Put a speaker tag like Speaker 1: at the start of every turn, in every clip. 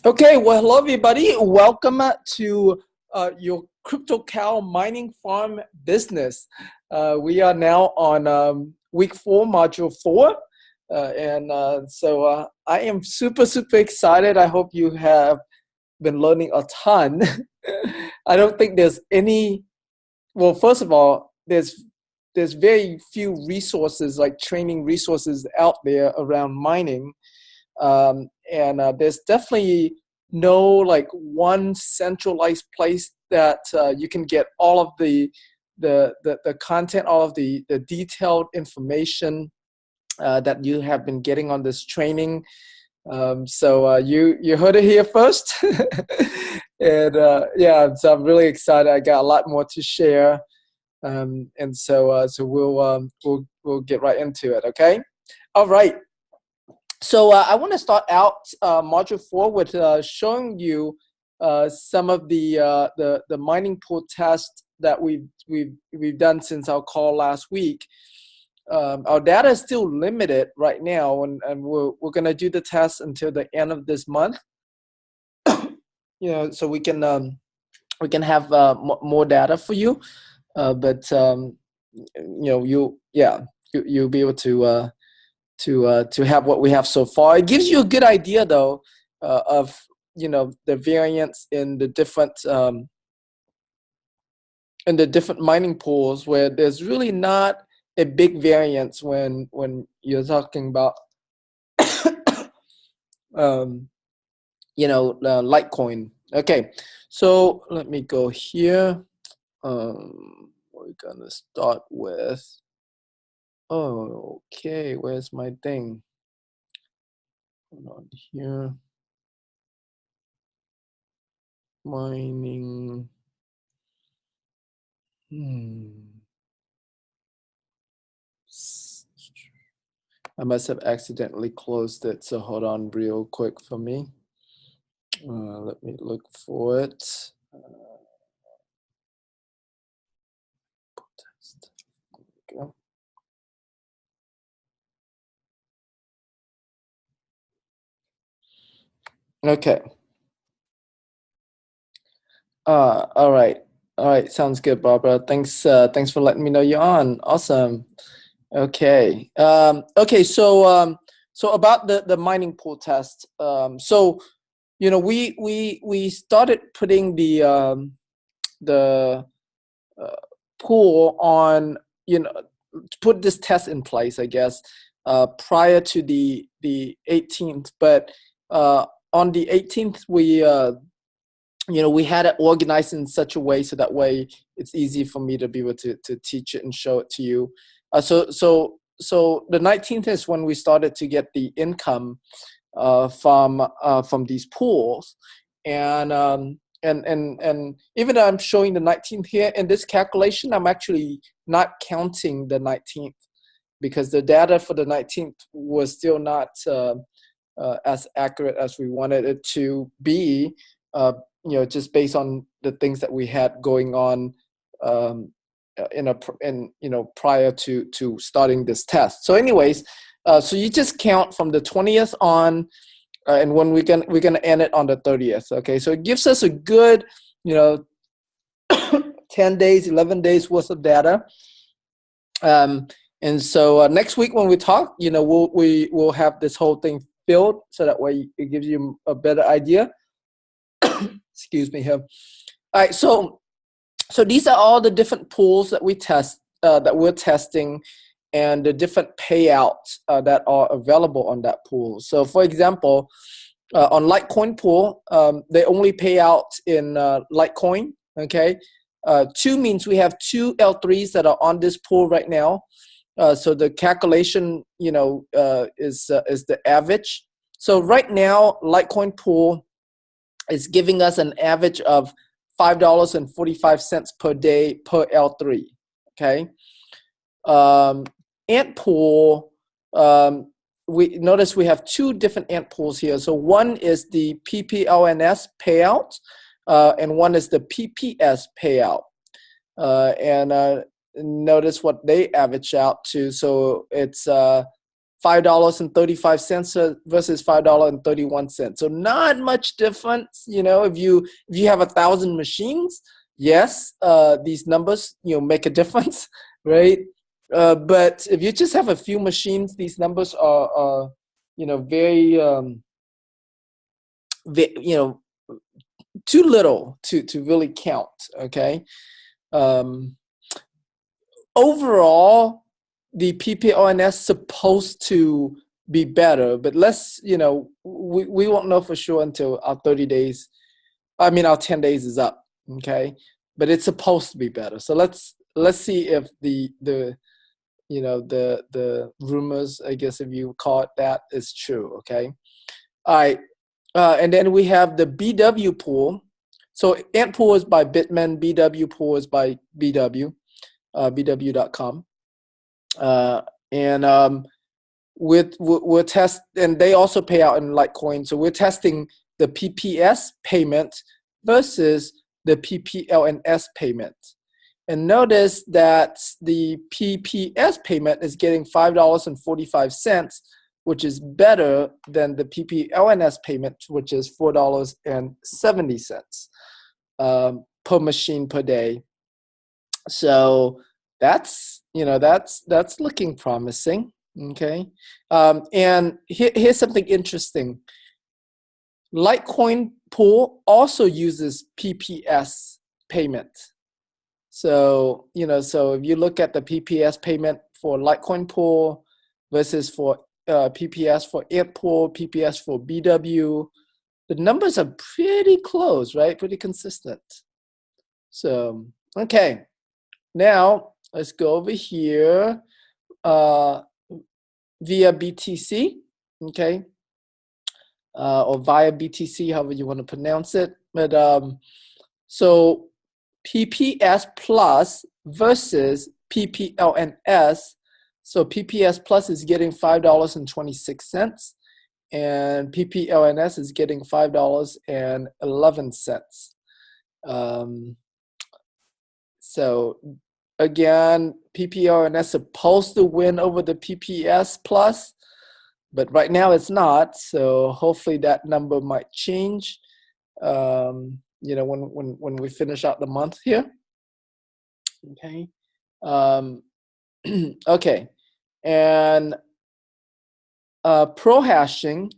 Speaker 1: Okay, well, hello everybody. Welcome to your crypto cow mining farm business. We are now on week 4, module 4. So I am super excited. I hope you have been learning a ton. I don't think there's any, well, first of all, there's very few resources, like training resources out there around mining. There's definitely no like one centralized place that you can get all of the content, all of the detailed information that you have been getting on this training. You heard it here first. So I'm really excited. I got a lot more to share. We'll get right into it. Okay. All right. So I want to start out module 4 with showing you some of the mining pool tests that we've done since our call last week. Our data is still limited right now, and we're going to do the test until the end of this month. So we can have more data for you, but you'll be able to have what we have so far. It gives you a good idea though of the variance in the different mining pools, where there's really not a big variance when you're talking about Litecoin. Okay, so let me go here. We're gonna start with, oh, okay, where's my thing? Hold on here. Mining. I must have accidentally closed it, so hold on real quick for me. Let me look for it. There we go. Okay. All right, sounds good, Barbara. Thanks for letting me know you're on. Awesome. Okay. So about the mining pool test. We started putting the pool on, put this test in place, I guess, prior to the 18th. But on the 18th, we had it organized in such a way so that way it's easy for me to be able to teach it and show it to you. So the 19th is when we started to get the income from these pools, and even though I'm showing the 19th here in this calculation, I'm actually not counting the 19th because the data for the 19th was still not as accurate as we wanted it to be. Just based on the things that we had going on prior to starting this test. So anyways, so you just count from the 20th on, and when we're gonna end it on the 30th. Okay, so it gives us a good 10 days, 11 days worth of data. And so next week when we talk, we'll have this whole thing filled, so that way it gives you a better idea. Excuse me here. All right, so these are all the different pools that we test, that we're testing, and the different payouts that are available on that pool. So for example, on Litecoin pool, they only pay out in Litecoin. Okay, 2 means we have 2 L3s that are on this pool right now. So the calculation, is the average. So right now, Litecoin pool is giving us an average of $5.45 per day per L3. Okay. Ant pool, we notice we have 2 different ant pools here. So one is the PPLNS payout, and one is the PPS payout. Notice what they average out to. So it's $5.35 versus $5.31. So not much difference. If you have 1,000 machines, yes, these numbers make a difference, right? But if you just have a few machines, these numbers are very too little to really count. Okay. Overall, the PPONS supposed to be better, but we won't know for sure until our 30 days. Our 10 days is up. Okay, but it's supposed to be better. So let's see if the rumors, I guess if you call it that, is true. Okay. All right. And then we have the BW pool. So Ant pool is by Bittman. BW pool is by BW. BW.com. And we'll test, and they also pay out in Litecoin. So we're testing the PPS payment versus the PPLNS payment. And notice that the PPS payment is getting $5.45, which is better than the PPLNS payment, which is $4.70 per machine per day. So that's looking promising. Okay. And here's something interesting. Litecoin pool also uses PPS payment. So so if you look at the PPS payment for Litecoin pool versus for PPS for Ant pool, PPS for BW, the numbers are pretty close, right? Pretty consistent. So okay. Now, let's go over here via BTC, okay, or via BTC, however you want to pronounce it. But so PPS Plus versus PPLNS. So PPS Plus is getting $5.26, and PPLNS is getting $5.11. So again, PPRNS is supposed to win over the PPS Plus, but right now it's not. So hopefully that number might change. When we finish out the month here. Okay. Okay. And pro hashing,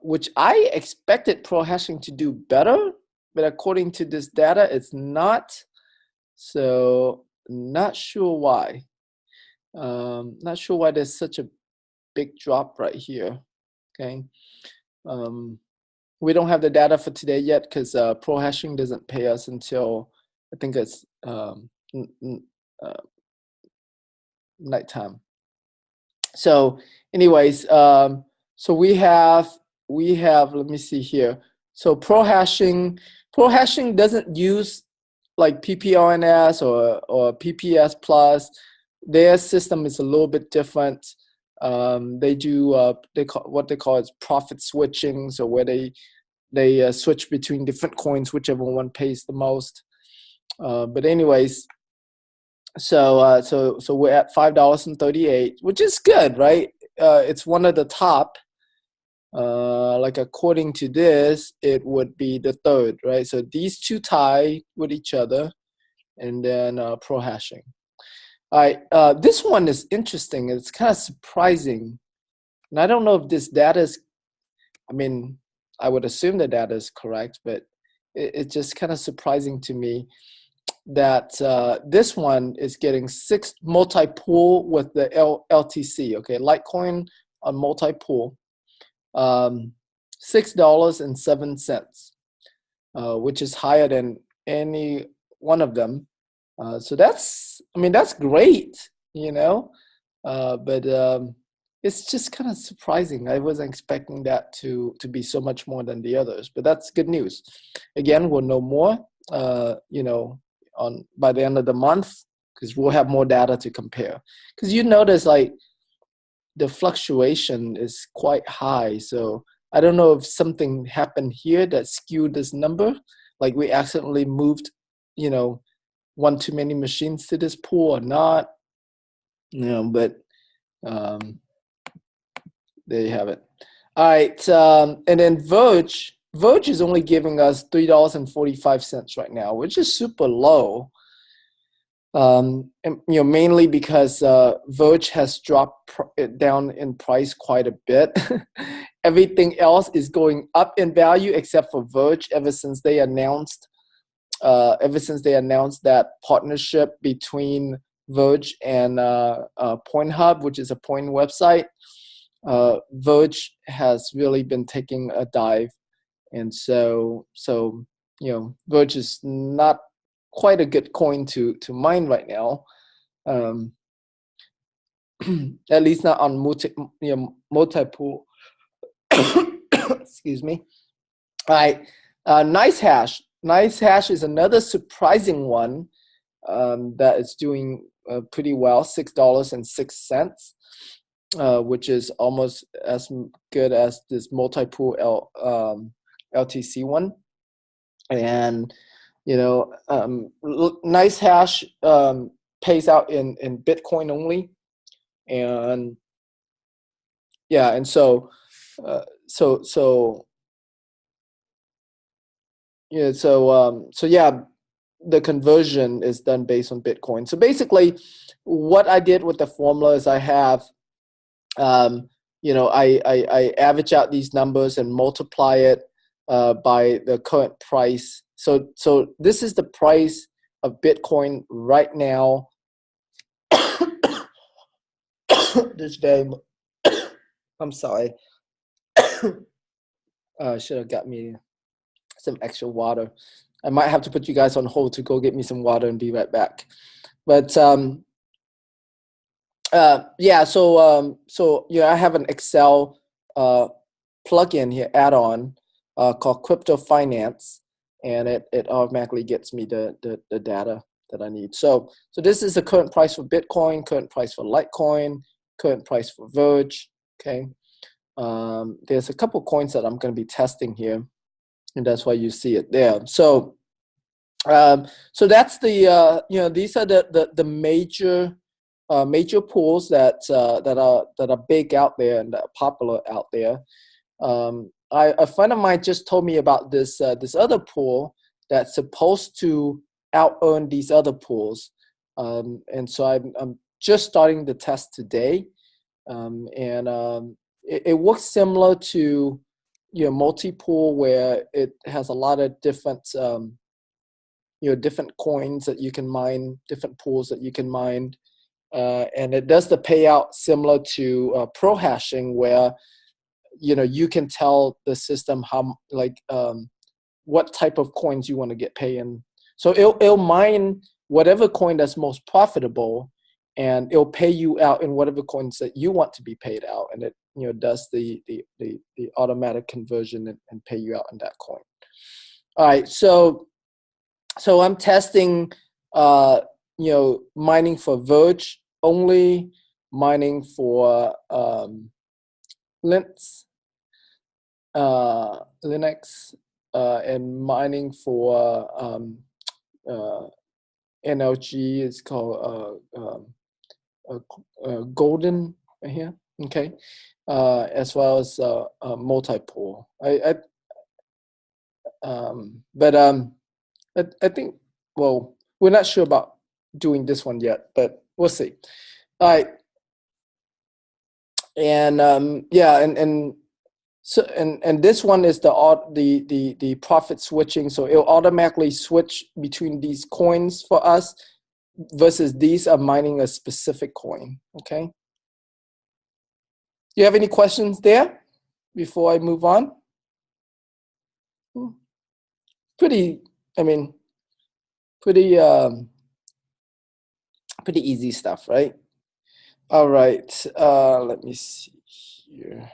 Speaker 1: which I expected pro hashing to do better, but according to this data, it's not. So not sure why. Not sure why there's such a big drop right here. Okay. We don't have the data for today yet because pro hashing doesn't pay us until I think it's nighttime. So anyways, so we have let me see here. So pro hashing doesn't use like PPRNS or PPS Plus. Their system is a little bit different. They do what they call is profit switching, so where they switch between different coins, whichever one pays the most. But anyways, so we're at $5.38, which is good, right? It's one of the top. Like according to this, it would be the third, right? So these two tie with each other, and then pro hashing. All right, this one is interesting. It's kind of surprising, and I don't know if this data is. I would assume the data is correct, but it's just kind of surprising to me that this one is getting 6 multi-pool with the LTC. Okay, Litecoin on multi-pool. $6.07, which is higher than any one of them. So that's great, but it's just kind of surprising. I wasn't expecting that to be so much more than the others, but that's good news. Again, we'll know more, by the end of the month, because we'll have more data to compare. Because you notice like the fluctuation is quite high. So I don't know if something happened here that skewed this number. Like we accidentally moved, one too many machines to this pool or not. But there you have it. All right, and then Verge is only giving us $3.45 right now, which is super low. And, mainly because Verge has dropped down in price quite a bit. Everything else is going up in value except for Verge ever since they announced that partnership between Verge and Pornhub, which is a porn website. Verge has really been taking a dive, and so Verge is not quite a good coin to mine right now, at least not on multi-pool. Excuse me. All right, Nice Hash. Nice Hash is another surprising one that is doing pretty well, $6.06, which is almost as good as this multi-pool LTC one. And Nice Hash pays out in Bitcoin only, and yeah, and so the conversion is done based on Bitcoin. So basically, what I did with the formula is I have, I average out these numbers and multiply it by the current price. So this is the price of Bitcoin right now. This day, I'm sorry. Should have got me some extra water. I might have to put you guys on hold to go get me some water and be right back. But I have an Excel plugin here, add-on called Crypto Finance, and it automatically gets me the data that I need. So this is the current price for Bitcoin, current price for Litecoin, current price for Verge. Okay, there's a couple coins that I'm going to be testing here, and that's why you see it there. So that's the these are the major pools that are big out there and that are popular out there. A friend of mine just told me about this other pool that's supposed to out earn these other pools, and so I'm just starting the test today, it works similar to multi-pool, where it has a lot of different different coins that you can mine, different pools that you can mine. And it does the payout similar to pro hashing, where you can tell the system how what type of coins you want to get paid in. So it'll mine whatever coin that's most profitable, and it'll pay you out in whatever coins that you want to be paid out, and it does the automatic conversion and pay you out in that coin. All right, so I'm testing mining for Verge only, mining for Linux, and mining for NLG. It's called Golden right here. Okay, as well as multi-pool. I think, well, we're not sure about doing this one yet, but we'll see. All right. And so this one is the profit switching. So it'll automatically switch between these coins for us versus these are mining a specific coin. Okay. Do you have any questions there before I move on? Pretty easy stuff, right? All right, let me see here.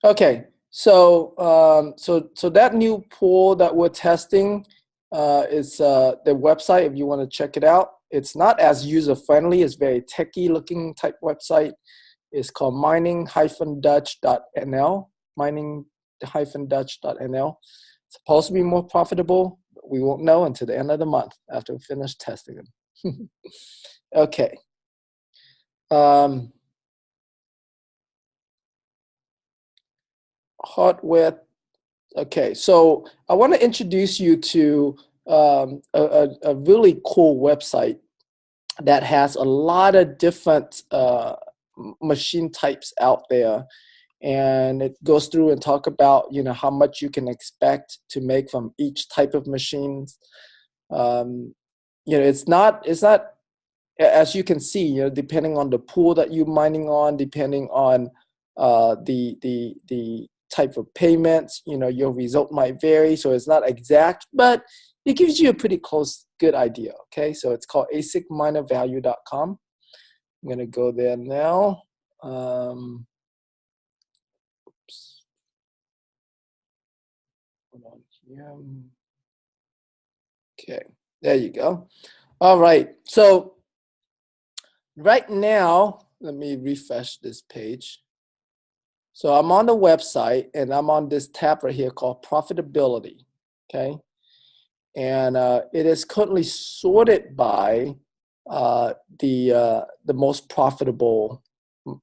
Speaker 1: Okay, so that new pool that we're testing is the website. If you want to check it out, it's not as user friendly. It's very techy looking type website. It's called mining-dutch.nl. Mining-dutch.nl. It's supposed to be more profitable, but we won't know until the end of the month after we finish testing them. Okay. hardware. Okay, so I want to introduce you to a really cool website that has a lot of different machine types out there, and it goes through and talk about how much you can expect to make from each type of machines. It's not as you can see, depending on the pool that you're mining on, depending on the type of payments, your result might vary. So it's not exact, but it gives you a pretty close, good idea. Okay, so it's called asicminervalue.com. I'm gonna go there now. Oops. Hold on here. Okay, there you go. All right, so right now, let me refresh this page. So I'm on the website and I'm on this tab right here called Profitability, okay? And it is currently sorted by the most profitable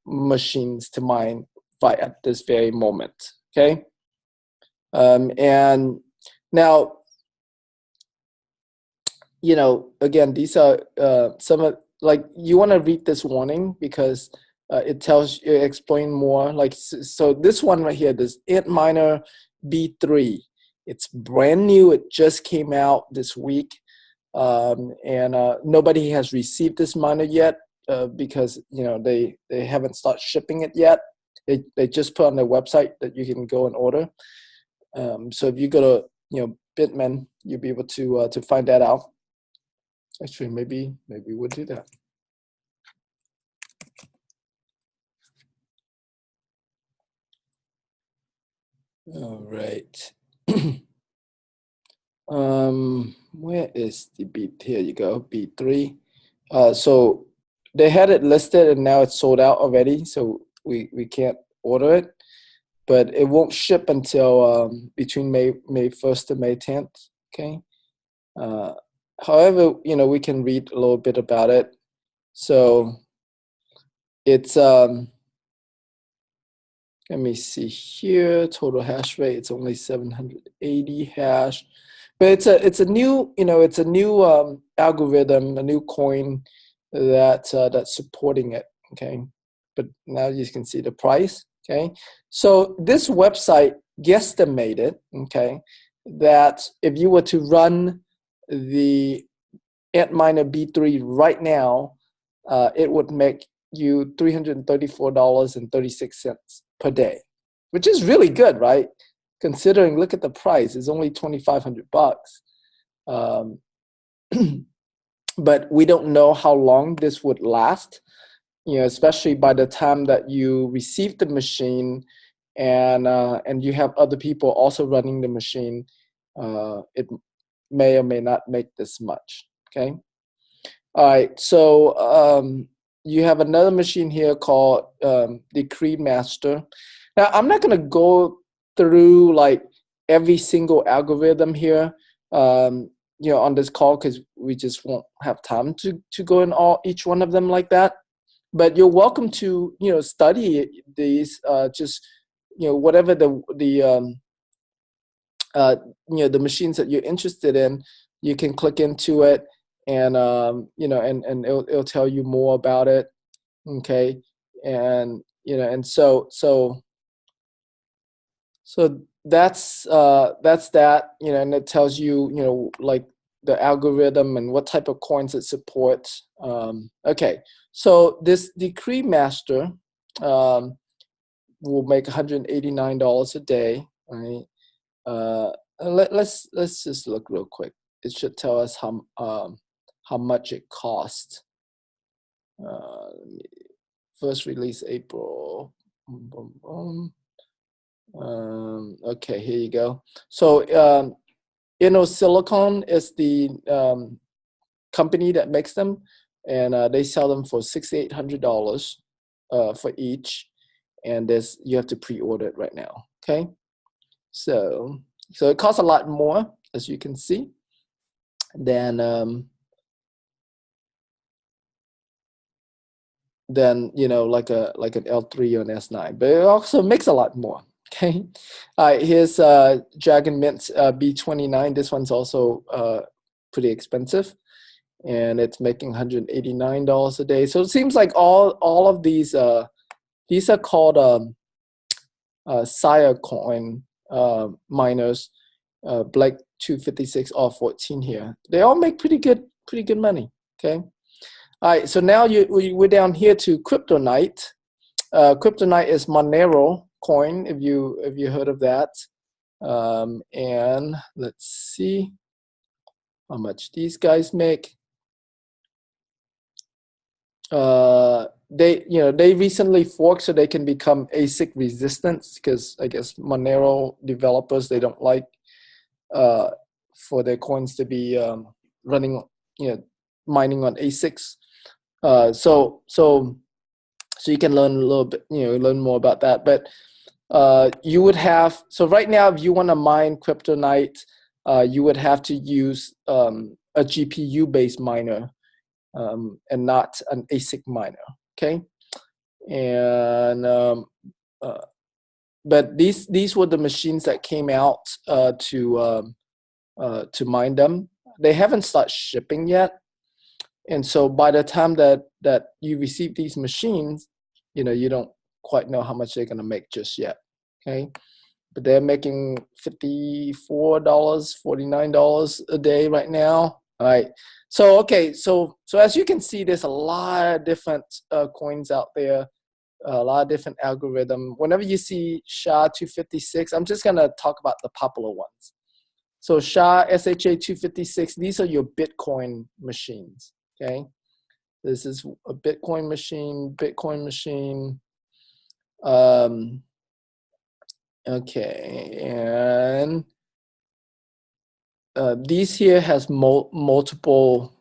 Speaker 1: machines to mine right at this very moment, okay? And now, again, these are some of, like, you want to read this warning because it explain more. Like, so this one right here, this Antminer B3, it's brand new. It just came out this week, and nobody has received this miner yet because they haven't started shipping it yet. They just put on their website that you can go and order. So if you go to Bittman, you'll be able to find that out. Actually, maybe we'll do that. All right. Where is the beat? Here you go, B3. So they had it listed and now it's sold out already, so we can't order it, but it won't ship until between May 1st to May 10th. Okay. However, we can read a little bit about it. So it's let me see here. Total hash rate. It's only 780 hash, but it's a new algorithm, a new coin that's supporting it. Okay, but now you can see the price. Okay, so this website guesstimated, okay, that if you were to run the Antminer B3 right now, it would make you $334.36 per day, which is really good, right? Considering, look at the price; it's only $2,500. But we don't know how long this would last. Especially by the time that you receive the machine, and you have other people also running the machine, it may or may not make this much. Okay. All right. So you have another machine here called Decree Master. Now, I'm not going to go through like every single algorithm here, on this call, because we just won't have time to go in each one of them like that. But you're welcome to study these. Just whatever the machines that you're interested in, you can click into it, and and it'll tell you more about it. Okay, and and so that's that, and it tells you like the algorithm and what type of coins it supports. Okay, so this Decree Master will make $189 a day, right? Let's just look real quick. It should tell us how much it costs. First release April. Boom, boom, boom. Okay, here you go. So Silicon is the company that makes them, and they sell them for $6,800 for each, and you have to pre-order it right now. Okay, so it costs a lot more, as you can see, than like an L3 or an S9, but it also makes a lot more. Okay. Here's Dragon Mint B29. This one's also pretty expensive, and it's making $189 a day. So it seems like all of these are called Sire coin miners, Blake 256 R14 here. They all make pretty good money. Okay. All right. So now we're down here to Kryptonite. Kryptonite is Monero coin, if you heard of that. And let's see how much these guys make. They recently forked so they can become ASIC resistant, because I guess Monero developers, they don't like for their coins to be running, mining on ASICs. So you can learn a little bit, learn more about that. But you would have, so right now, if you want to mine Kryptonite, you would have to use a GPU-based miner and not an ASIC miner. Okay, and but these were the machines that came out to mine them. They haven't started shipping yet, and so by the time that you receive these machines, you don't quite know how much they're going to make just yet. Okay, but they're making $54, $49 a day right now. All right. So okay, so as you can see, there's a lot of different coins out there, a lot of different algorithm. Whenever you see SHA-256, I'm just gonna talk about the popular ones. So SHA-256, these are your Bitcoin machines. Okay, this is a Bitcoin machine. Okay, and these here has multiple.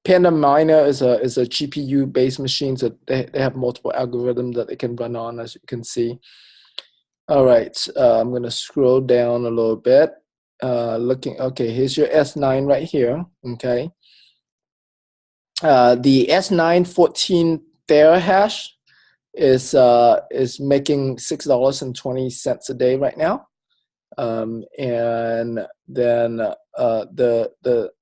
Speaker 1: Panda Miner is a GPU based machine, so they have multiple algorithms that they can run on, as you can see. All right, I'm gonna scroll down a little bit. Okay, here's your S9 right here. Okay, the S9 14 terahash is making $6.20 a day right now. And then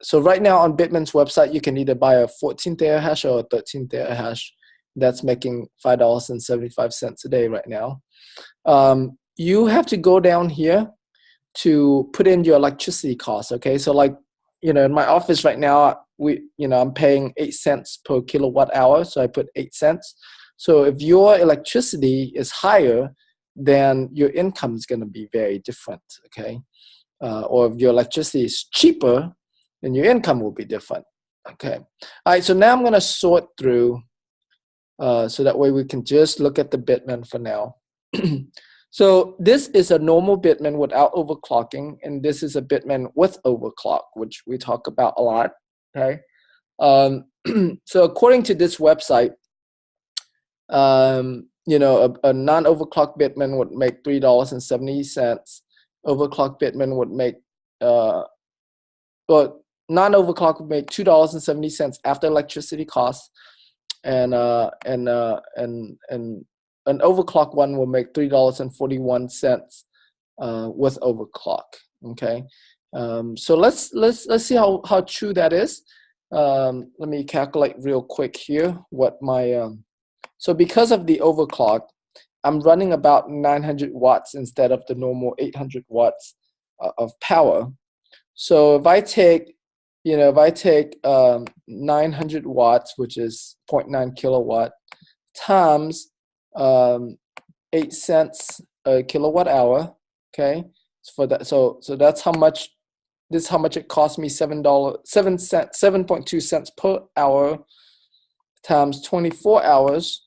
Speaker 1: so right now on Bittman's website, you can either buy a 14 terahash or a 13 terahash. That's making $5.75 a day right now. You have to go down here to put in your electricity costs. Okay, so like, in my office right now, I'm paying 8 cents per kilowatt hour, so I put 8 cents. So if your electricity is higher, then your income is going to be very different. Okay, or if your electricity is cheaper, then your income will be different. Okay, all right. So now I'm going to sort through, so that way we can just look at the Bittman for now. So this is a normal Bittman without overclocking, and this is a Bittman with overclock, which we talk about a lot. Okay, so according to this website, a non-overclock Bittman would make $3.70. Overclock Bittman would make non-overclock would make $2.70 after electricity costs, and an overclock one will make $3.41 with overclock. Okay, so let's see how true that is. Let me calculate real quick here what my so because of the overclock, I'm running about 900 watts instead of the normal 800 watts of power. So if I take 900 watts, which is 0.9 kilowatt, times 8 cents a kilowatt hour. Okay, for that, so that's how much. This is how much it cost me: $7.2 cents per hour, times 24 hours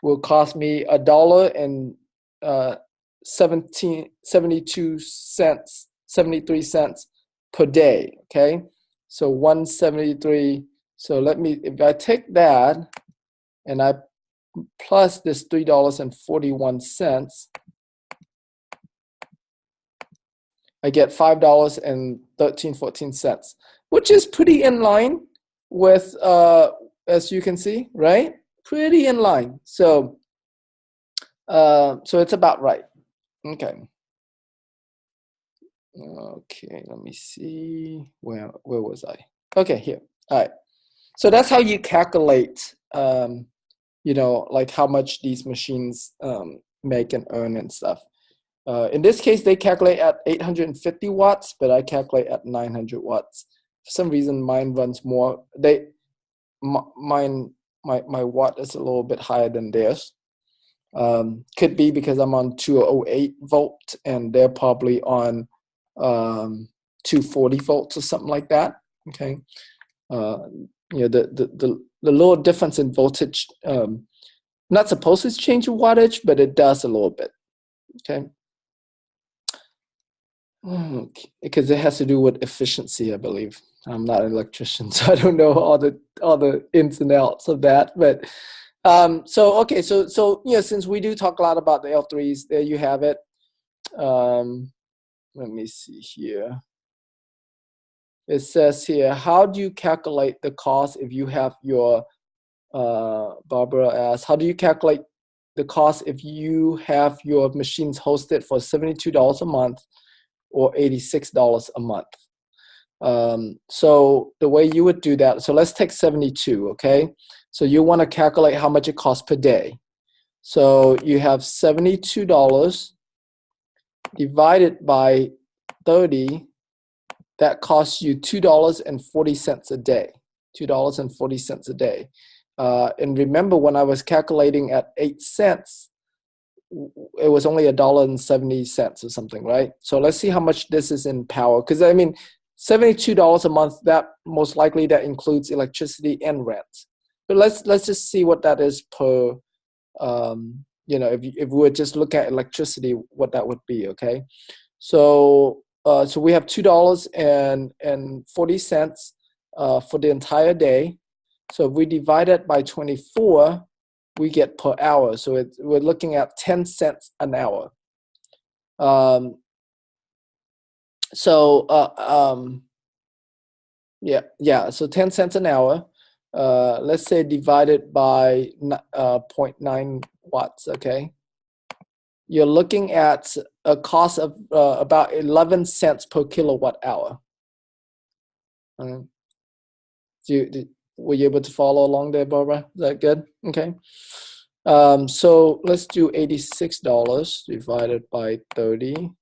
Speaker 1: will cost me $1.73 per day. Okay, so 173. So if I take that and I plus this $3.41, I get $5.14, which is pretty in line with, as you can see, right? Pretty in line. So So it's about right. Okay. Okay, let me see. Where was I? Okay, here. All right. So that's how you calculate, like how much these machines make and earn and stuff. In this case, they calculate at 850 watts, but I calculate at 900 watts. For some reason, mine runs more. My watt is a little bit higher than theirs. Could be because I'm on 208 volt and they're probably on 240 volts or something like that. Okay. The little difference in voltage, not supposed to change the wattage, but it does a little bit. Okay. Because it has to do with efficiency, I believe. I'm not an electrician, so I don't know all the ins and outs of that. But so since we do talk a lot about the L3s, there you have it. Let me see here. It says here, how do you calculate the cost if you have your Barbara asks, how do you calculate the cost if you have your machines hosted for $72 a month or $86 a month? So the way you would do that, so let's take 72, okay? So you want to calculate how much it costs per day. So you have $72 divided by 30, that costs you $2.40 a day. $2.40 a day. And remember, when I was calculating at 8 cents, it was only $1.70 or something, right? So let's see how much this is in power. Because I mean, $72 a month, that most likely that includes electricity and rent. But let's just see what that is per. If we would just look at electricity, what that would be. Okay, so we have $2.40 for the entire day. So if we divide it by 24, we get per hour. So we're looking at 10 cents an hour. So 10 cents an hour. Let's say divided by 0.9 watts, okay? You're looking at a cost of about 11 cents per kilowatt hour. Were you able to follow along there, Barbara? Is that good? Okay. So let's do $86 divided by 30.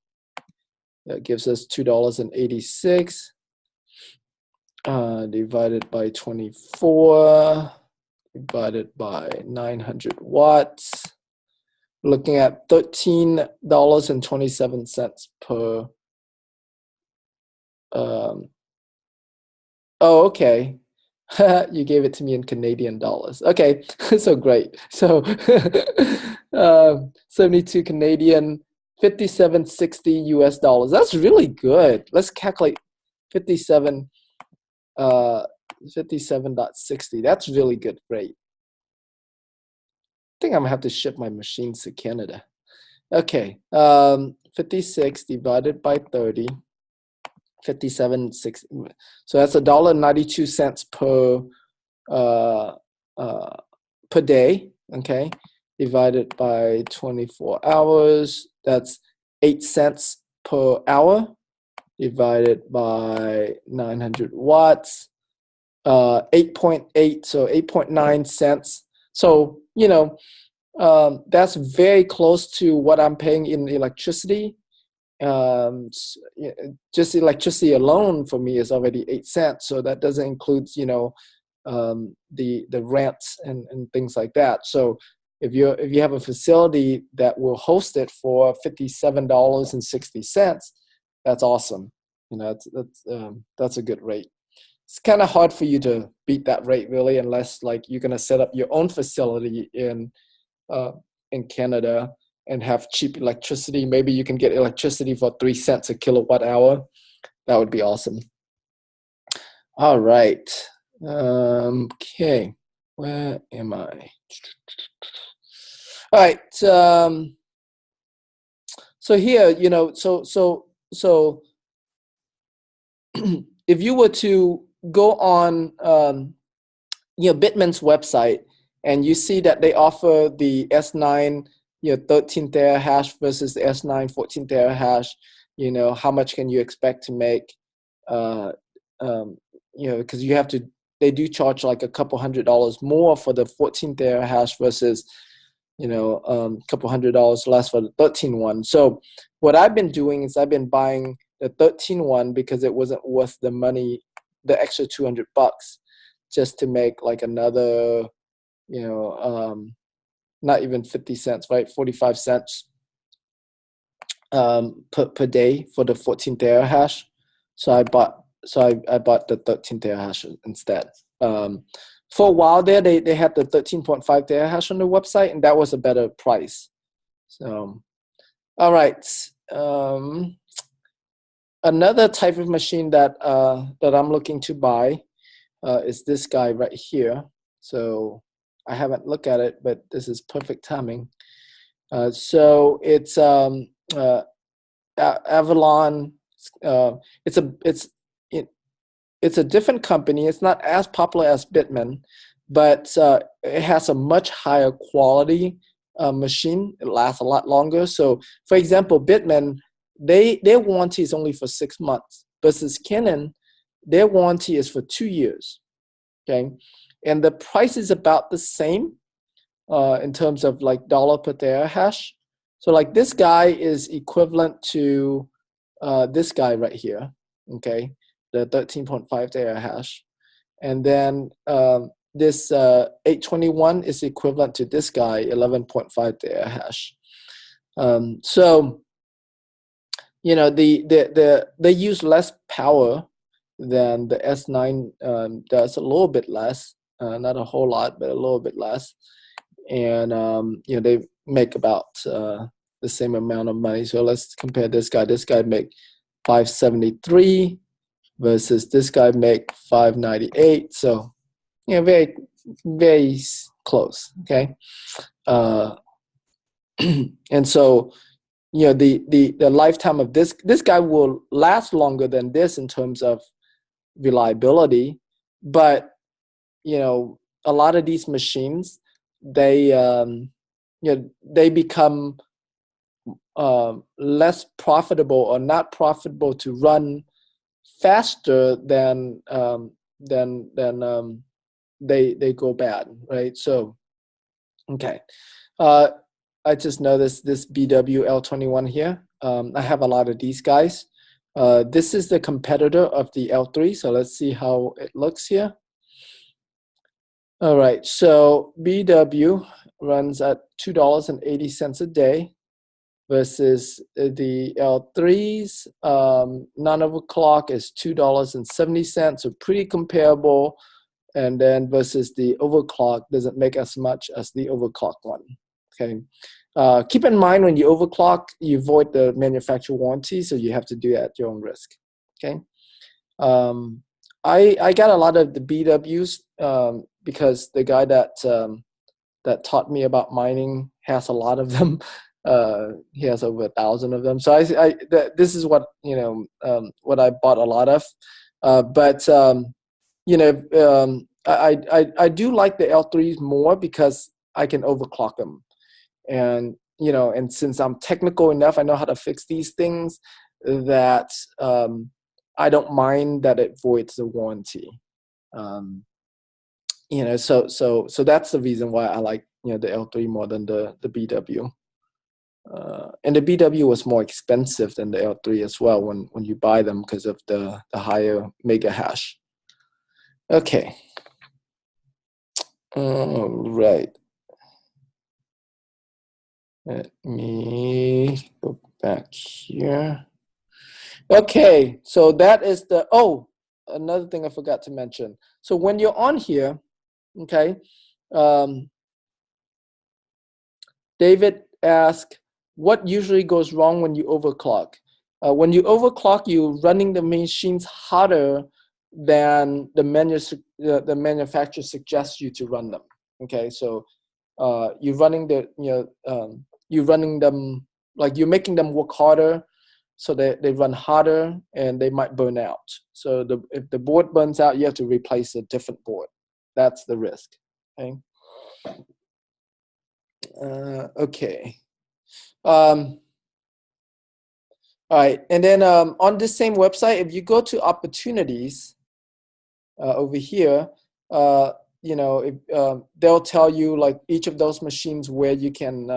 Speaker 1: That gives us $2.86. Divided by 24, divided by 900 watts. Looking at $13.27 per. Okay. You gave it to me in Canadian dollars. Okay, so great. So 72 Canadian, 57.60 US dollars. That's really good. Let's calculate 57.60. That's really good rate. I think I'm gonna have to ship my machines to Canada. Okay, 56 divided by 30, 57.60. So that's $1.92 per day. Okay, divided by 24 hours. That's 8 cents per hour. Divided by 900 watts, 8.8, so 8.9 cents. So, that's very close to what I'm paying in electricity. Just electricity alone for me is already 8 cents. So that doesn't include, the rents and things like that. So if you have a facility that will host it for $57.60, that's awesome. That's a good rate. It's kind of hard for you to beat that rate, really, unless like you're gonna set up your own facility in Canada and have cheap electricity. Maybe you can get electricity for 3 cents a kilowatt hour. That would be awesome. All right. Okay. Where am I? All right. So here, so if you were to go on, Bittman's website, and you see that they offer the S9 13 terahash versus the S9 14 terahash, how much can you expect to make? Because they do charge like a couple $100 more for the 14 terahash versus, a couple $100 less for the 13 one. So what I've been doing is I've been buying the 13 one because it wasn't worth the money, the extra $200, just to make like another, not even 50 cents, right? 45 cents per day for the 14 terahash. So I bought the 13 terahash instead. For a while there, they had the 13.5 terahash on the website, and that was a better price. So, all right. Another type of machine that I'm looking to buy is this guy right here. So I haven't looked at it, but this is perfect timing. So it's Avalon. It's a different company. It's not as popular as Bittman, but it has a much higher quality machine. It lasts a lot longer. So, for example, Bittman, their warranty is only for 6 months, versus Canon, their warranty is for 2 years. Okay, and the price is about the same in terms of like dollar per terahash. So like this guy is equivalent to this guy right here. Okay, the 13.5 terahash, and then this 821 is equivalent to this guy, 11.5 terahash. So they use less power than the S9 does, a little bit less, not a whole lot, but a little bit less, and they make about the same amount of money. So let's compare this guy. This guy make 573 versus this guy make 598. So very, very close. Okay, and so the lifetime of this guy will last longer than this in terms of reliability, but a lot of these machines, they become less profitable or not profitable to run faster than they go bad, right? So okay, I just noticed this BW L21 here. I have a lot of these guys. This is the competitor of the L3, so let's see how it looks here. All right, so BW runs at $2.80 a day versus the L3's non-overclock is $2.70, so pretty comparable. And then versus the overclock doesn't make as much as the overclock one. Okay. Keep in mind when you overclock, you void the manufacturer warranty, so you have to do that at your own risk. Okay. I got a lot of the BWs because the guy that taught me about mining has a lot of them. He has over 1,000 of them. So this is what what I bought a lot of. But I do like the L3s more because I can overclock them. And and since I'm technical enough, I know how to fix these things, that I don't mind that it voids the warranty. So that's the reason why I like the L3 more than the BW. And the BW was more expensive than the L3 as well when you buy them because of the higher mega hash. Okay. All right. Let me go back here. Okay, so that is another thing I forgot to mention. So when you're on here, okay, David asked, what usually goes wrong when you overclock? When you overclock, you're running the machines harder than the manufacturer suggests you to run them. Okay, so you're running them, like you're making them work harder, so they run harder and they might burn out. So if the board burns out, you have to replace a different board. That's the risk. Okay. Okay. All right, and then on this same website, if you go to opportunities over here, you know, if, they'll tell you like each of those machines where you can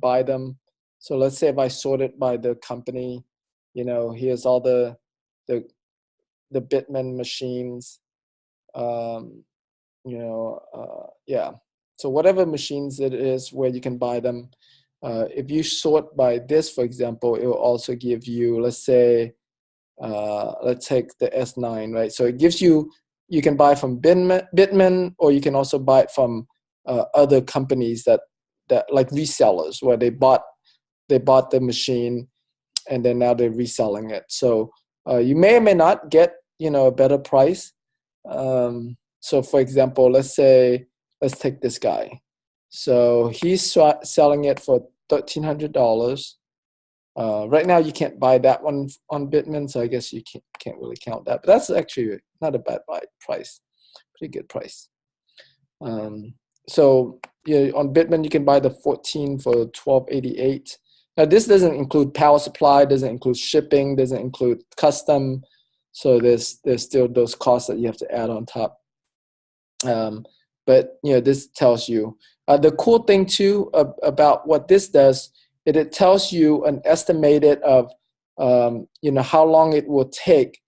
Speaker 1: buy them. So let's say if I sort it by the company, you know, here's all the Bittman machines. You know, yeah. So whatever machines it is where you can buy them. If you sort by this, for example, it will also give you, let's say, let's take the S9, right? So it gives you, you can buy from Bittman, or you can also buy it from other companies that like resellers, where they bought the machine and then now they're reselling it. So you may or may not get, you know, a better price. So for example, let's take this guy. So he's selling it for $1,300. Right now you can't buy that one on Bittman, so I guess you can't really count that. But that's actually not a bad price, pretty good price. So yeah, on Bittman you can buy the 14 for $1,288. Now this doesn't include power supply, doesn't include shipping, doesn't include custom. So there's still those costs that you have to add on top. But you know, this tells you the cool thing too about what this does. It tells you an estimated of you know, how long it will take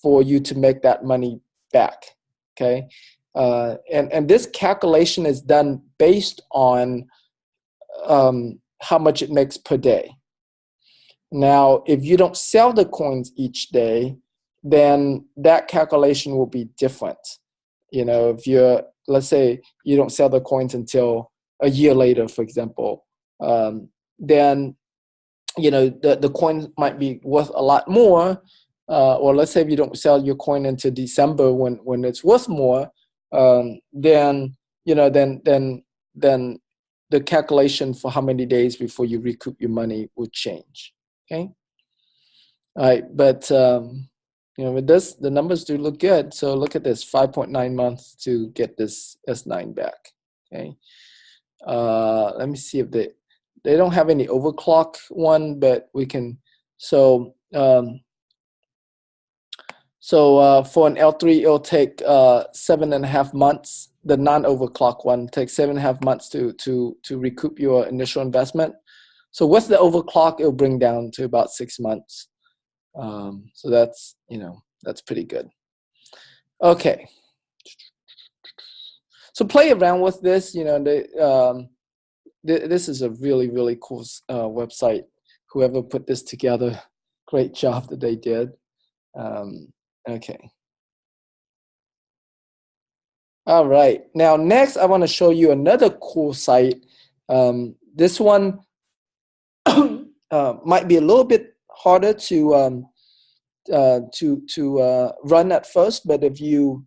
Speaker 1: for you to make that money back. Okay, and this calculation is done based on how much it makes per day. Now, if you don't sell the coins each day, then that calculation will be different. You know, if you're, let's say you don't sell the coins until a year later, for example, then, you know, the coin might be worth a lot more. Or let's say if you don't sell your coin until December when it's worth more, then, you know, then the calculation for how many days before you recoup your money will change. Okay. All right. But, you know, with this, the numbers do look good. So look at this, 5.9 months to get this S9 back. Okay. Let me see if they don't have any overclock one, but we can. So, for an L3, it'll take 7.5 months. The non-overclock one takes 7.5 months to recoup your initial investment. So with the overclock, it'll bring down to about 6 months. So that's, you know, that's pretty good. Okay. So play around with this. You know, this is a really, really cool website. Whoever put this together, great job that they did. Okay. All right. Now, next, I want to show you another cool site. This one might be a little bit harder to run at first, but if you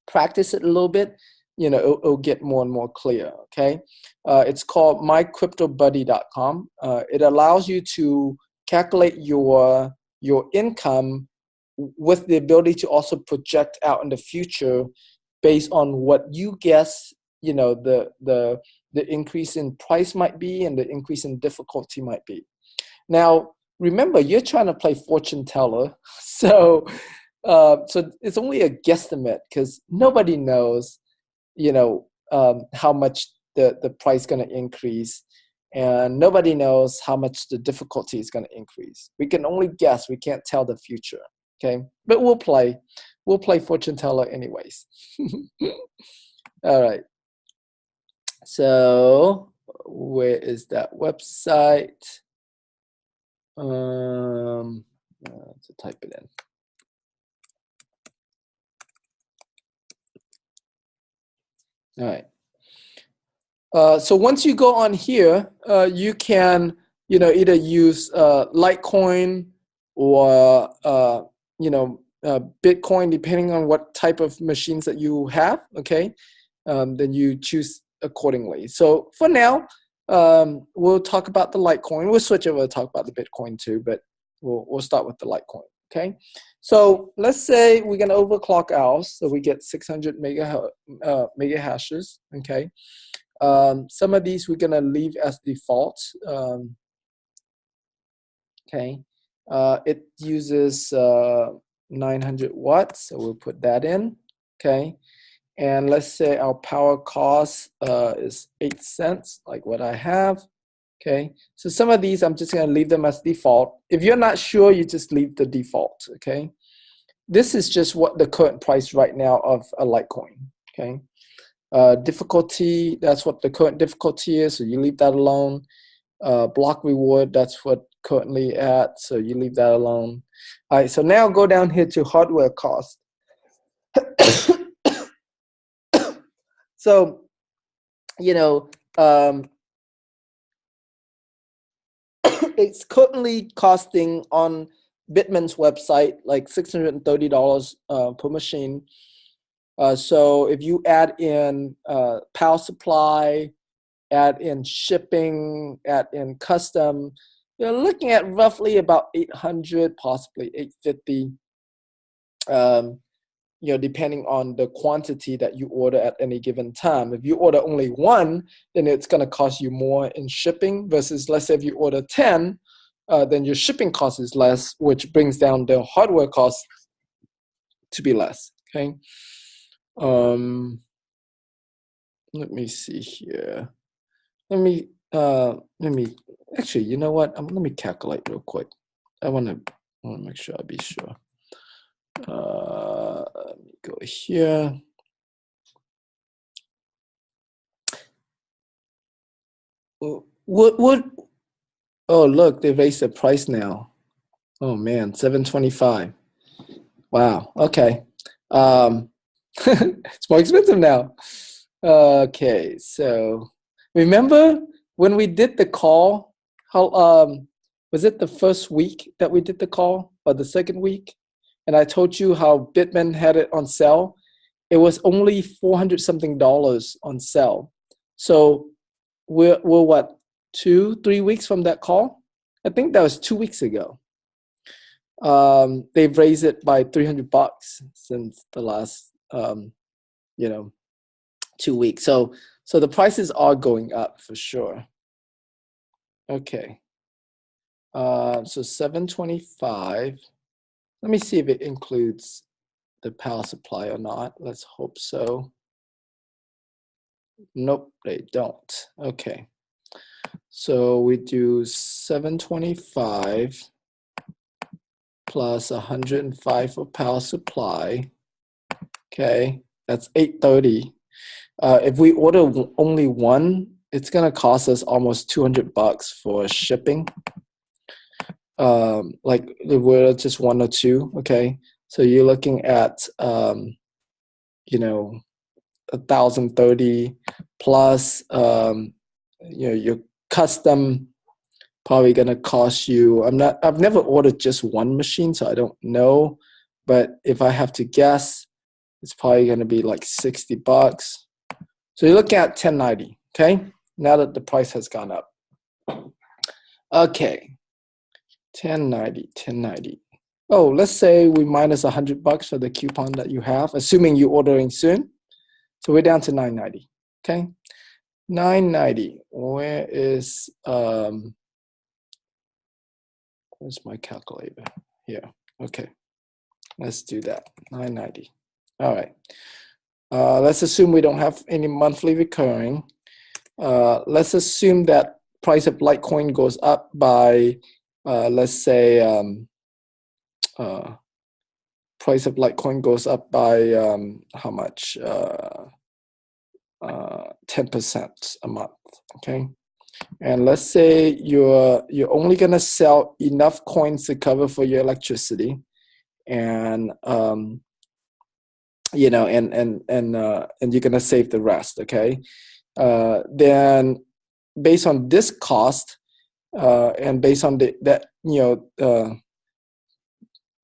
Speaker 1: practice it a little bit, you know, it'll get more and more clear. Okay. It's called mycryptobuddy.com. It allows you to calculate your income with the ability to also project out in the future based on what you guess, you know, the increase in price might be and the increase in difficulty might be. Now, remember, you're trying to play fortune teller, so it's only a guesstimate because nobody knows, you know, how much the price is going to increase, and nobody knows how much the difficulty is going to increase. We can only guess. We can't tell the future. Okay, but we'll play fortune teller anyways. All right. So where is that website? To type it in. All right. So once you go on here, you can, you know, either use Litecoin or you know, Bitcoin, depending on what type of machines that you have. Okay, then you choose accordingly. So for now, we'll talk about the Litecoin. We'll switch over to talk about the Bitcoin too, but we'll start with the Litecoin. Okay, so let's say we're gonna overclock ours, so we get 600 mega hashes. Okay, some of these we're gonna leave as default. Okay, it uses 900 watts, so we'll put that in. Okay, and let's say our power cost is 8 cents, like what I have. Okay, so some of these I'm just going to leave them as default. If you're not sure, you just leave the default. Okay, this is just what the current price right now of a Litecoin. Okay, difficulty, that's what the current difficulty is, so you leave that alone. Block reward, that's what currently at, so you leave that alone. All right, so now go down here to hardware cost. So, you know, it's currently costing on Bittman's website like $630 per machine. So if you add in power supply, add in shipping, add in custom, you're looking at roughly about 800, possibly 850. You know, depending on the quantity that you order at any given time. If you order only one, then it's going to cost you more in shipping versus, let's say, if you order 10, then your shipping cost is less, which brings down the hardware cost to be less. Okay. Let me see here. Let me actually, you know what? Let me calculate real quick. I want to make sure I'll be sure. Let me go here. What? Oh, look, they raised the price now. Oh man, 725. Wow. Okay. It's more expensive now. Okay, so remember when we did the call? How was it the first week that we did the call or the second week? And I told you how Bittman had it on sale. It was only $400 something on sale. So we're what, 2-3 weeks from that call? I think that was 2 weeks ago. They've raised it by $300 since the last 2 weeks. So the prices are going up for sure. Okay. So 725. Let me see if it includes the power supply or not. Let's hope so. Nope, they don't. Okay. So we do 725 plus 105 for power supply. Okay, that's 830. If we order only one, it's gonna cost us almost $200 for shipping. Like if we're just one or two, okay. So you're looking at 1,030 plus your custom probably gonna cost you. I've never ordered just one machine, so I don't know. But if I have to guess, it's probably gonna be like $60. So you're looking at 1090, okay? Now that the price has gone up. Okay. 1090. Oh, let's say we minus $100 for the coupon that you have, assuming you're ordering soon. So we're down to 990. Okay. 990. Where is where's my calculator? Here. Okay. Let's do that. 990. All right. Let's assume we don't have any monthly recurring. Let's assume that price of Litecoin goes up by let's say price of Litecoin goes up by how much? 10% a month. Okay, and let's say you're only gonna sell enough coins to cover for your electricity, and and you're gonna save the rest. Okay, then based on this cost. And based on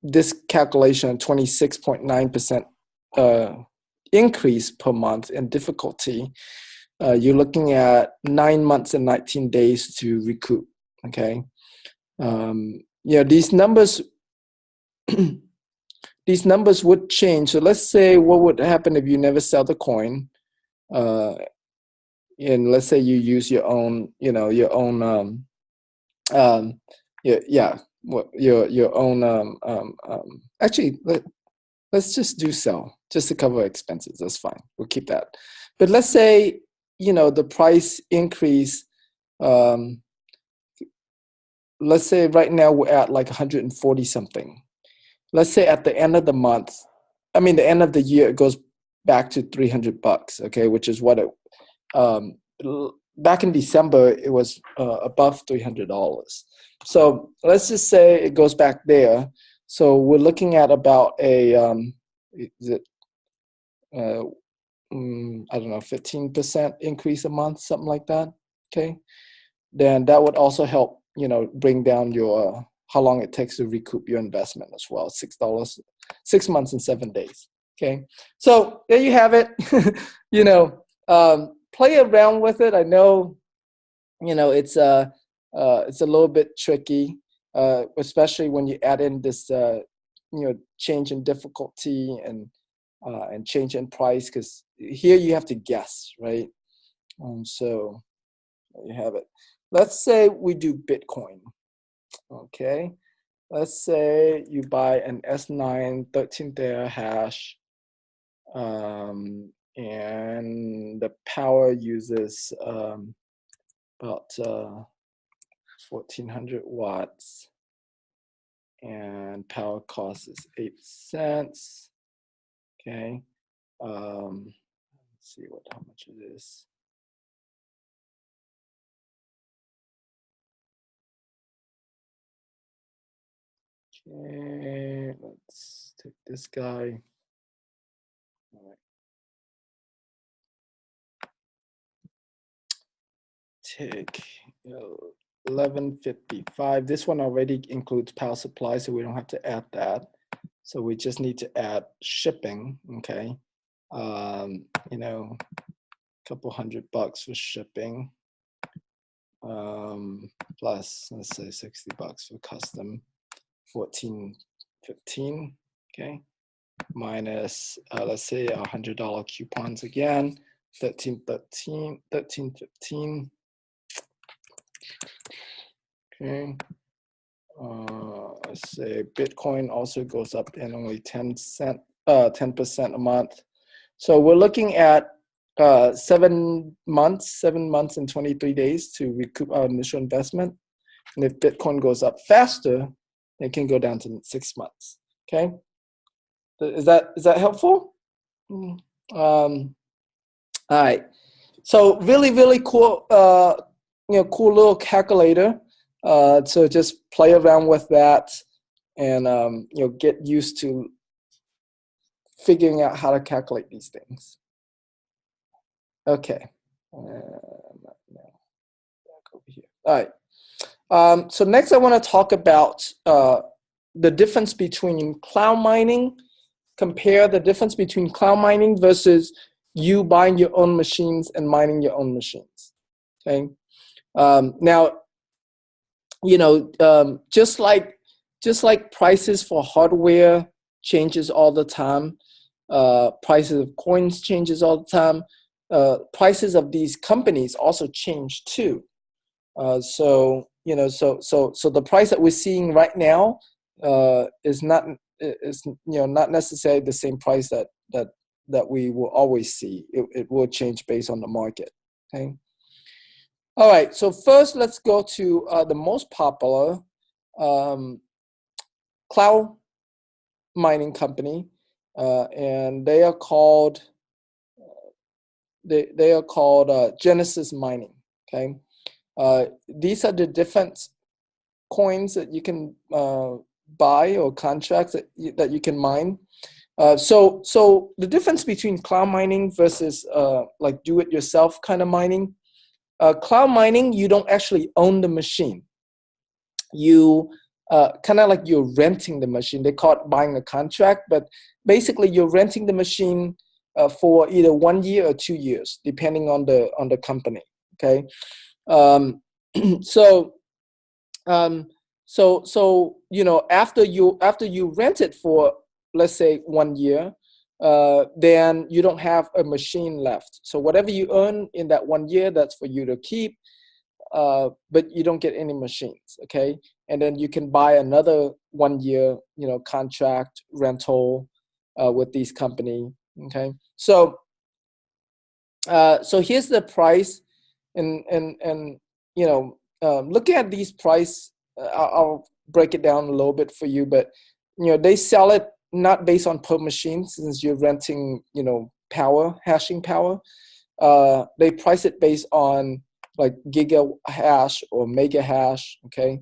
Speaker 1: this calculation, 26.9% increase per month in difficulty, you're looking at 9 months and 19 days to recoup. Okay, these numbers these numbers would change. So let's say what would happen if you never sell the coin, and let's say you use your own what your own actually let's just do sell just to cover expenses. That's fine. We'll keep that. But let's say, the price increase, let's say right now we're at like 140 something. Let's say at the end of the month, the end of the year, it goes back to $300, okay, which is what it, back in December, it was above $300. So let's just say it goes back there. So we're looking at about a, is it, I don't know, 15% increase a month, something like that, okay? Then that would also help, bring down your, how long it takes to recoup your investment as well, $6, 6 months and 7 days, okay? So there you have it. Play around with it. I know, it's a little bit tricky, especially when you add in this, change in difficulty and change in price, because here you have to guess, right? So there you have it. Let's say we do Bitcoin, okay? Let's say you buy an S9 13 terahash, and the power uses about 1400 watts, and power cost is 8 cents. Okay, let's see how much it is. Okay, let's take this guy. All right. Take 1155. This one already includes power supply, so we don't have to add that. So we just need to add shipping, okay? Couple $100 for shipping. Plus, let's say $60 for custom, 1415, okay? Minus, let's say $100 coupons again, 1315. Okay. Let's say Bitcoin also goes up in only 10% a month. So we're looking at 7 months and 23 days to recoup our initial investment. And if Bitcoin goes up faster, it can go down to 6 months. Okay, is that helpful? All right. So really cool, cool little calculator. So just play around with that, and get used to figuring out how to calculate these things. Okay. Back over here. All right. So next I want to talk about the difference between cloud mining. Compare the difference between cloud mining versus you buying your own machines and mining your own machines. Okay. Now, just like prices for hardware changes all the time, prices of coins changes all the time. Prices of these companies also change too. So the price that we're seeing right now is not necessarily the same price that we will always see. It will change based on the market. Okay. All right. So first, let's go to the most popular cloud mining company, and they are called Genesis Mining. Okay. These are the different coins that you can buy, or contracts that you can mine. So the difference between cloud mining versus like do-it-yourself kind of mining. Cloud mining, you don't actually own the machine. You kind of like you're renting the machine. They call it buying a contract, but basically you're renting the machine for either 1 year or 2 years, depending on the company. Okay. So after you rent it for, let's say, 1 year, then you don't have a machine left. So whatever you earn in that 1 year, that's for you to keep. but you don't get any machines, okay? And then you can buy another 1 year, contract rental with these company, okay? So here's the price, and looking at these price, I'll break it down a little bit for you, but they sell it not based on per machine, since you're renting hashing power. They price it based on like giga hash or mega hash, okay?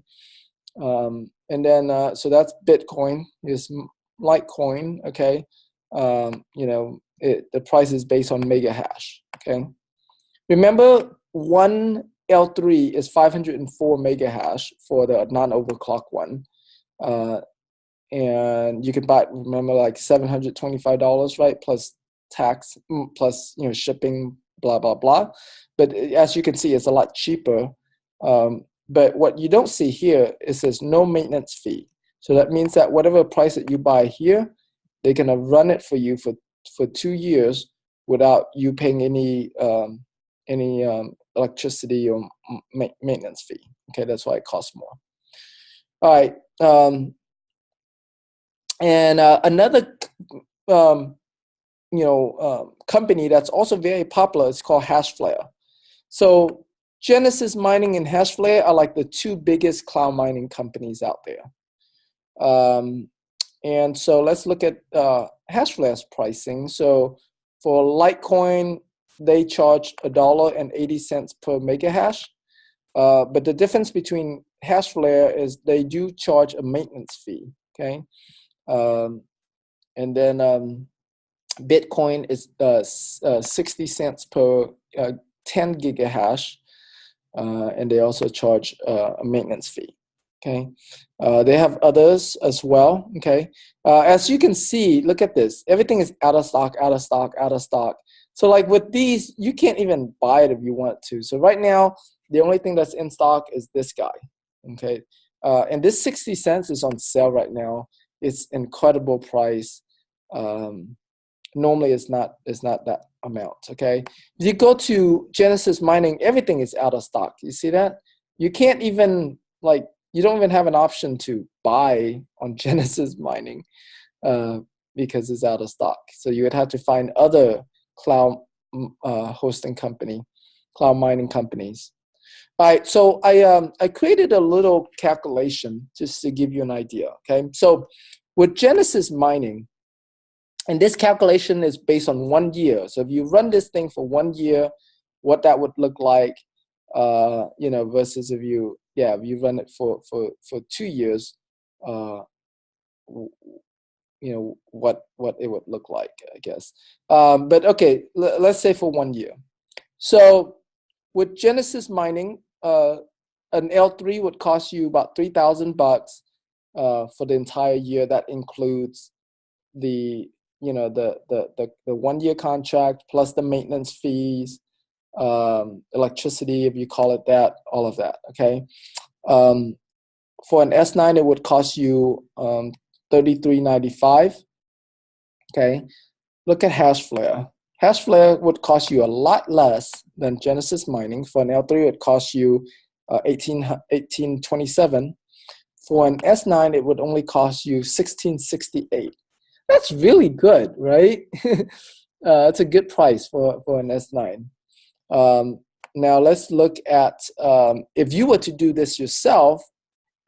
Speaker 1: And then so that's Bitcoin, is Litecoin, okay? The price is based on mega hash, okay? Remember, one L3 is 504 mega hash for the non-overclock one. And you can buy it, remember, like $725, right? Plus tax, plus shipping, blah blah blah. But as you can see, it's a lot cheaper. But what you don't see here, it says no maintenance fee. So that means that whatever price that you buy here, they're gonna run it for you for 2 years without you paying any electricity or maintenance fee. Okay, that's why it costs more. All right. And another company that's also very popular is called Hashflare. So Genesis Mining and Hashflare are like the two biggest cloud mining companies out there. And so let's look at Hashflare's pricing. So for Litecoin, they charge $1.80 per mega hash. But the difference between Hashflare is they do charge a maintenance fee, okay? And then Bitcoin is 60 cents per 10 gigahash, and they also charge a maintenance fee, okay? They have others as well, okay? As you can see, look at this. Everything is out of stock, out of stock, out of stock. So like with these, you can't even buy it if you want to. So right now, the only thing that's in stock is this guy, okay? And this 60 cents is on sale right now. It's incredible price. Normally it's not that amount, okay? If you go to Genesis Mining, everything is out of stock. You see that? You can't even, you don't even have an option to buy on Genesis Mining because it's out of stock. So you would have to find other cloud hosting company, cloud mining companies. All right, so I created a little calculation just to give you an idea, okay? So with Genesis Mining, and this calculation is based on 1 year. So if you run this thing for 1 year, what that would look like, versus if you run it for 2 years, what it would look like, I guess. But okay, let's say for 1 year. So with Genesis Mining, an L3 would cost you about $3,000 for the entire year. That includes the 1 year contract plus the maintenance fees, electricity, if you call it that, all of that, okay? For an S9, it would cost you $33.95, okay? Look at Hashflare. Hashflare would cost you a lot less than Genesis Mining. For an L3, it would cost you $18.27. For an S9, it would only cost you $16.68. That's really good, right? It's a good price for an S9. Now let's look at if you were to do this yourself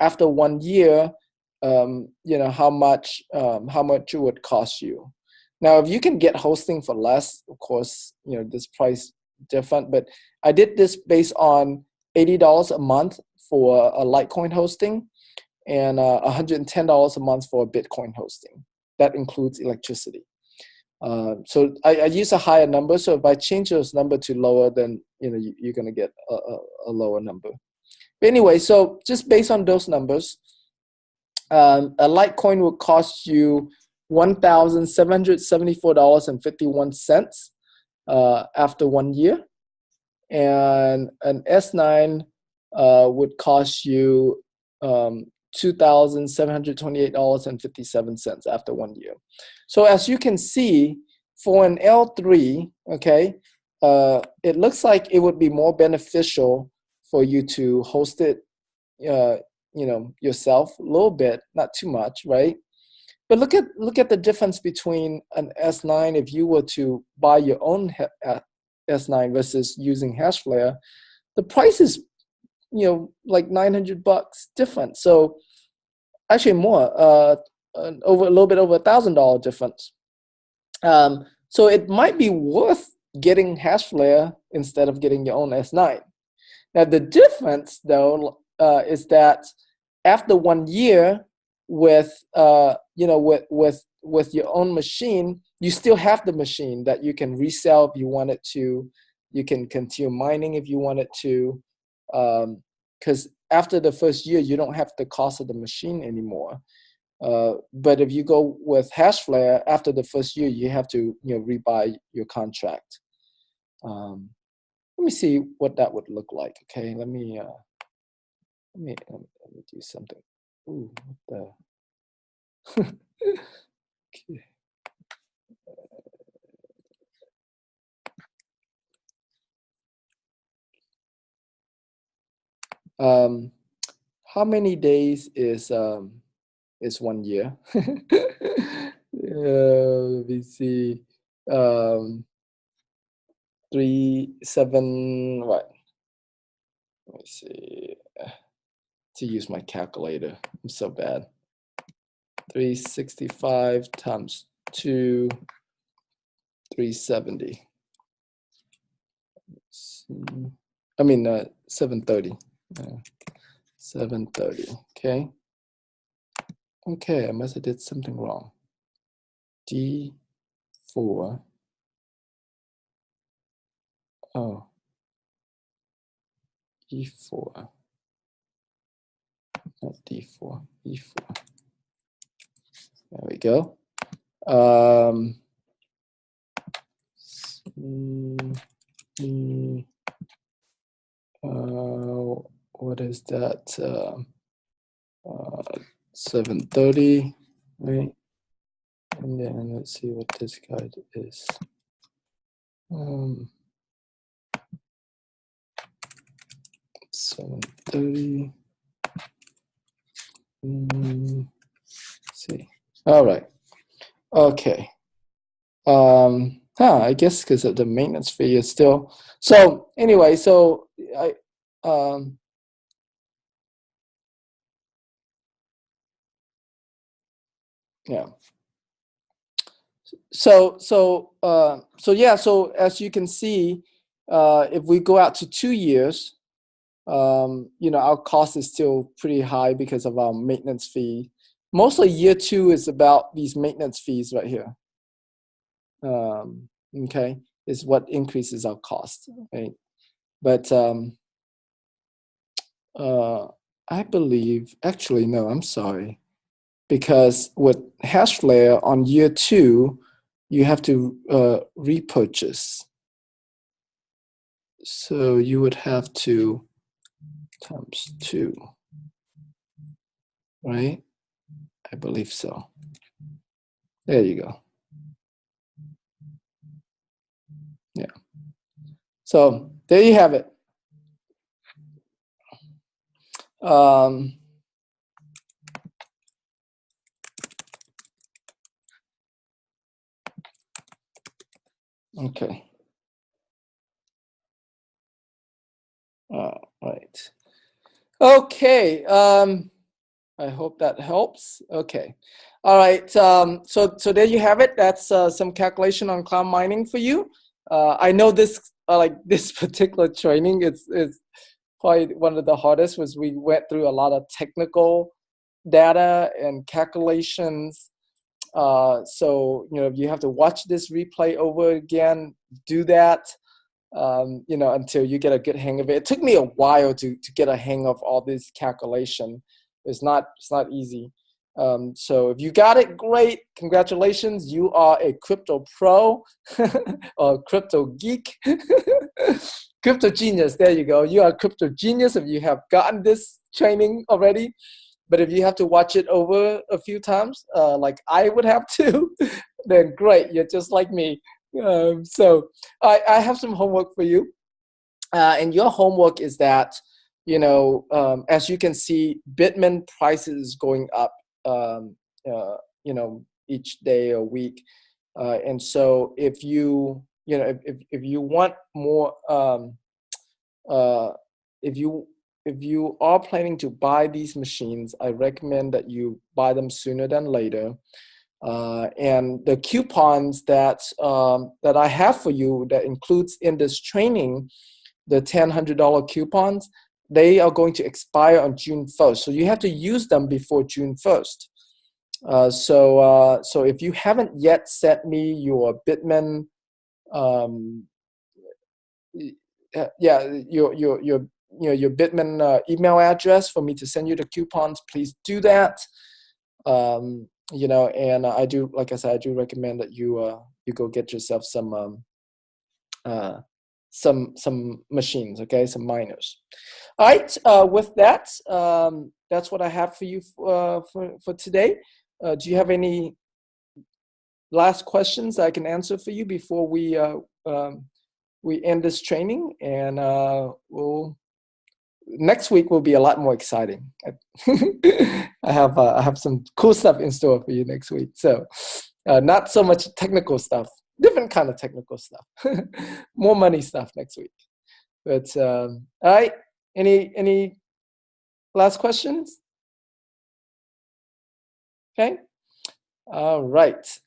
Speaker 1: after 1 year, how much it would cost you. Now, if you can get hosting for less, of course, this price different. But I did this based on $80 a month for a Litecoin hosting and $110 a month for a Bitcoin hosting. That includes electricity. So I use a higher number. So if I change those number to lower, then you're going to get a lower number. But anyway, so just based on those numbers, a Litecoin will cost you $1,774.51 after 1 year, and an S9 would cost you $2,728.57 after 1 year. So as you can see, for an L3, okay, it looks like it would be more beneficial for you to host it, yourself a little bit, not too much, right? But look at the difference between an S9 if you were to buy your own S9 versus using HashFlare. The price is like $900 different. So actually more, over a little bit over $1,000 difference. So it might be worth getting HashFlare instead of getting your own S9. Now the difference though is that after 1 year with with your own machine, you still have the machine that you can resell if you wanted to. You can continue mining if you wanted to, because after the first year, you don't have the cost of the machine anymore. But if you go with HashFlare, after the first year, you have to rebuy your contract. Let me see what that would look like. Okay, let me do something. Ooh, what the? Okay. How many days is 1 year? Let me see. 3, 7. What? Let me see. To use my calculator, I'm so bad. 365 times 2, 370. I mean 730. 730. Okay. Okay, I must have did something wrong. D4. Oh. E4. Not D4. E4. There we go. What is that? 730, right? And then let's see what this guy is. 730. See. All right. Okay. I guess because of the maintenance fee is still. So anyway, so yeah. So as you can see, if we go out to 2 years, our cost is still pretty high because of our maintenance fee. Mostly year 2 is about these maintenance fees right here. Okay, is what increases our cost, right? But I believe, actually, no, I'm sorry. Because with HashFlare on year 2, you have to repurchase. So you would have to times 2, right? I believe so. There you go. Yeah. So there you have it. Okay. Right. Okay. I hope that helps. Okay. All right. So there you have it. That's some calculation on cloud mining for you. I know this this particular training is probably one of the hardest. Was we went through a lot of technical data and calculations. So you have to watch this replay over again. Do that. Until you get a good hang of it. It took me a while to get a hang of all this calculation. It's not easy. So if you got it, great. Congratulations. You are a crypto pro or crypto geek. Crypto genius. There you go. You are a crypto genius if you have gotten this training already. But if you have to watch it over a few times, like I would have to, then great. You're just like me. So I have some homework for you. And your homework is that as you can see, Bittman prices going up, each day or week. And so if you, if you want more, if you are planning to buy these machines, I recommend that you buy them sooner than later. And the coupons that I have for you that includes in this training, the $100 coupons, they are going to expire on June 1st. So you have to use them before June 1st. So if you haven't yet sent me your Bittman, your Bittman email address for me to send you the coupons, please do that. And I do, like I said, I do recommend that you go get yourself some machines, okay, some miners. All right, with that, that's what I have for you for today. Do you have any last questions I can answer for you before we end this training? And next week will be a lot more exciting. I have some cool stuff in store for you next week. So not so much technical stuff, different kind of technical stuff, more money stuff next week. But all right, any last questions? Okay, all right.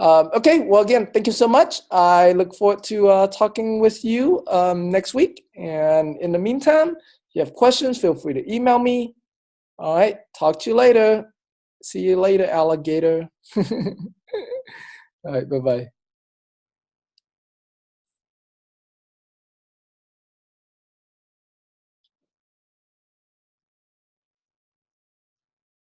Speaker 1: Okay, well, again, thank you so much. I look forward to talking with you next week. And in the meantime, if you have questions, feel free to email me. All right, talk to you later. See you later, alligator. All right, bye-bye.